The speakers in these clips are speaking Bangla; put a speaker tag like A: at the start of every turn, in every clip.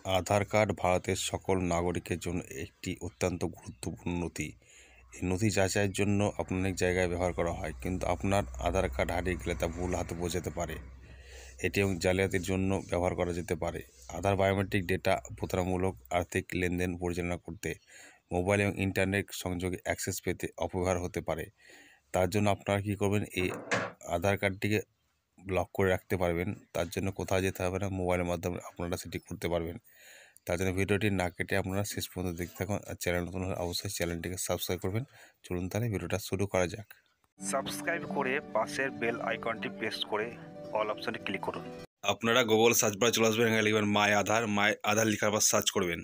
A: আধার কার্ড ভারতের সকল নাগরিকের জন্য একটি অত্যন্ত গুরুত্বপূর্ণ নথি। এই নথি যাচাইয়ের জন্য অনেক জায়গায় ব্যবহার করা হয়, কিন্তু আপনার আধার কার্ড হারিয়ে গেলে তা ভুল হাতে পৌঁছাতে পারে। এটি এবং জালিয়াতির জন্য ব্যবহার করা যেতে পারে। আধার বায়োমেট্রিক ডেটা প্রতারণামূলক আর্থিক লেনদেন পরিচালনা করতে, মোবাইল এবং ইন্টারনেট সংযোগে অ্যাক্সেস পেতে অপব্যবহার হতে পারে। তার জন্য আপনারা কী করবেন, এই আধার কার্ডটিকে ব্লক করে রাখতে পারবেন। তার জন্য কোথাও যেতে হবে না, মোবাইলের মাধ্যমে আপনারা সেটি করতে পারবেন। তার জন্য ভিডিওটি না কেটে আপনারা শেষ পর্যন্ত দেখতে থাকুন। আর চ্যানেল নতুন হলে অবশ্যই চ্যানেলটিকে সাবস্ক্রাইব করবেন। চলুন তাহলে ভিডিওটা শুরু করা যাক।
B: সাবস্ক্রাইব করে পাশের বেল আইকনটি প্রেস করে অল অপশনে ক্লিক করুন।
A: আপনারা গুগল সার্চ বারে চলে আসবেন, এখানে লিখবেন মাই আধার লেখার পর সার্চ করবেন।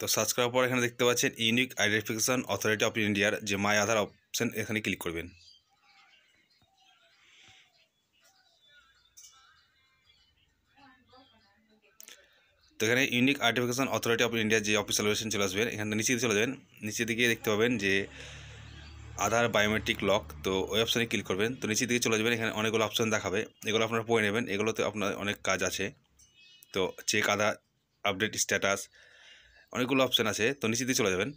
A: তো সার্চ করার পর এখানে দেখতে পাচ্ছেন ইউনিক আইডেন্টিফিকেশন অথরিটি অফ ইন্ডিয়ার যে মাই আধার অপশন, এখানে ক্লিক করবেন। তো এখানে ইউনিক আইডেন্টিফিকেশন অথরিটি অফ ইন্ডিয়ার যে অফিসিয়াল ওয়েবসাইট চলে আসবেন। এখানে নিচে চলে যাবেন, নিচের দিকে দেখতে পাবেন যে আধার বায়োমেট্রিক লক। তো ওই অপশানে ক্লিক করবেন। তো নিচের দিকে চলে যাবেন, এখানে অনেকগুলো অপশান দেখাবে, এগুলো আপনারা পড়ে নেবেন। এগুলোতে আপনার অনেক কাজ আছে। তো চেক আধার, আপডেট স্ট্যাটাস, অনেকগুলো অপশান আছে। তো নিচের দিকে চলে যাবেন।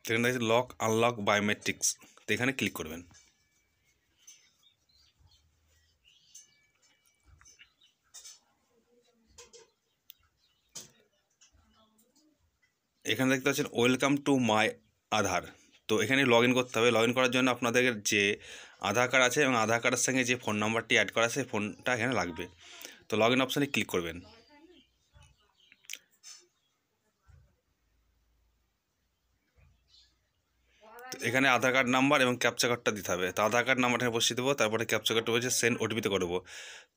A: এখানে দেখছি লক আনলক বায়োমেট্রিক্স, তো এখানে ক্লিক করবেন। এখানে দেখতে পাচ্ছেন ওয়েলকাম টু মাই আধার। তো এখানে লগ ইন করতে হবে। লগ ইন করার জন্য আপনাদের যে আধার কার্ড আছে এবং আধার কার্ডের সঙ্গে যে ফোন নাম্বারটি অ্যাড করা আছে ফোনটা এখানে লাগবে। তো লগ ইন অপশানে ক্লিক করবেন। এখানে আধার কার্ড নাম্বার এবং ক্যাপচা কোডটা দিতে হবে। তো আধার কার্ড নাম্বারটা বসিয়ে দেবো, তারপরে ক্যাপচা কোডটা বসে সেন্ড ওটিপিতে করবো।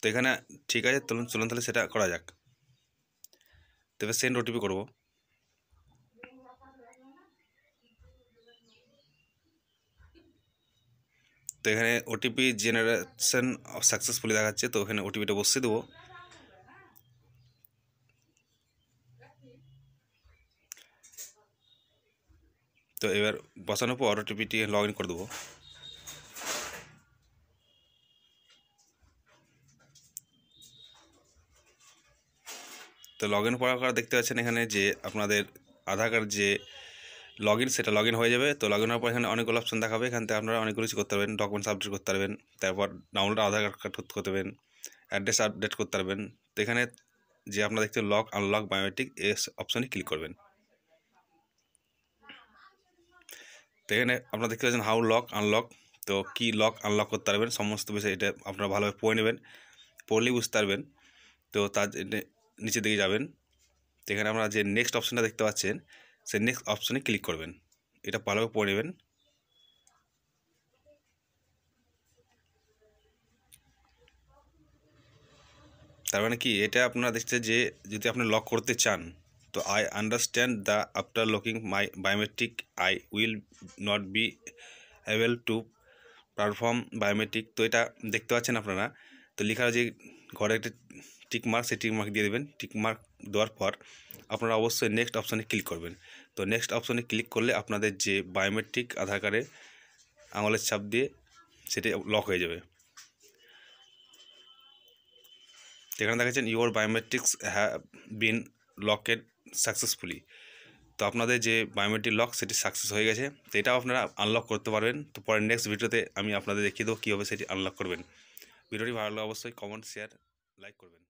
A: তো এখানে ঠিক আছে, চলুন তাহলে সেটা করা যাক। তো এবার সেন্ড ওটিপি করবো। তো এখানে ওটিপি জেনারেশন সাকসেসফুলি দেখাচ্ছে। তো এখানে ওটিপিটা বসিয়ে দেবো। তো এবার বসানোর পর ওটিপিটি লগ ইন করে দেবো। তো লগ ইন করার পর দেখতে পাচ্ছেন এখানে যে আপনাদের আধার কার্ড যে লগ ইন, সেটা লগ ইন হয়ে যাবে। তো লগ ইন হওয়ার পর এখানে অনেকগুলো অপশন দেখাবে। এখান থেকে আপনারা অনেকগুলো কিছু করতে পারবেন। ডকুমেন্টস আপডেট করতে পারবেন, তারপর ডাউনলোড আধার কার্ড করতে পারবেন, অ্যাড্রেস আপডেট করতে পারবেন। তো এখানে যে আপনারা দেখতে লক আনলক বায়োমেট্রিক এই অপশনে ক্লিক করবেন। তো এখানে আপনারা দেখতে পাচ্ছেন হাউ লক আনলক। তো কী লক আনলক করতে পারবেন সমস্ত বিষয় এটা আপনারা ভালোভাবে পড়ে নেবেন, পড়লেই বুঝতে পারবেন। তো তার নিচের দিকে যাবেন। তো এখানে আপনারা যে নেক্সট অপশানটা দেখতে পাচ্ছেন, সেই নেক্সট অপশানে ক্লিক করবেন। এটা ভালোভাবে পড়ে নেবেন। তার মানে কি, এটা আপনারা দেখছে যে যদি আপনি লক করতে চান, তো I understand the after locking my biometric I will not be able to perform biometric. তো এটা দেখতে পাচ্ছেন আপনারা। তো লেখা যে ঘরে একটা টিক মার্ক, সেই টিক মার্ক দিয়ে দেবেন। টিক মার্ক দেওয়ার পর আপনারা অবশ্যই নেক্সট অপশানে ক্লিক করবেন। তো নেক্সট অপশানে ক্লিক করলে আপনাদের যে বায়োমেট্রিক আধার কার্ডে আঙুলের ছাপ দিয়ে সেটা লক হয়ে যাবে। এখানে দেখাচ্ছেন your biometrics have been লকেড successfully. তো আপনাদের যে বায়োমেট্রিক লক সেটি সাকসেস হয়ে গেছে। তো এটাও আপনারা আনলক করতে পারবেন। তো পরের নেক্সট ভিডিওতে আমি আপনাদের দেখিয়ে দেবো কীভাবে সেটি আনলক করবেন। ভিডিওটি ভালো লাগলে অবশ্যই কমেন্ট, শেয়ার, লাইক করবেন।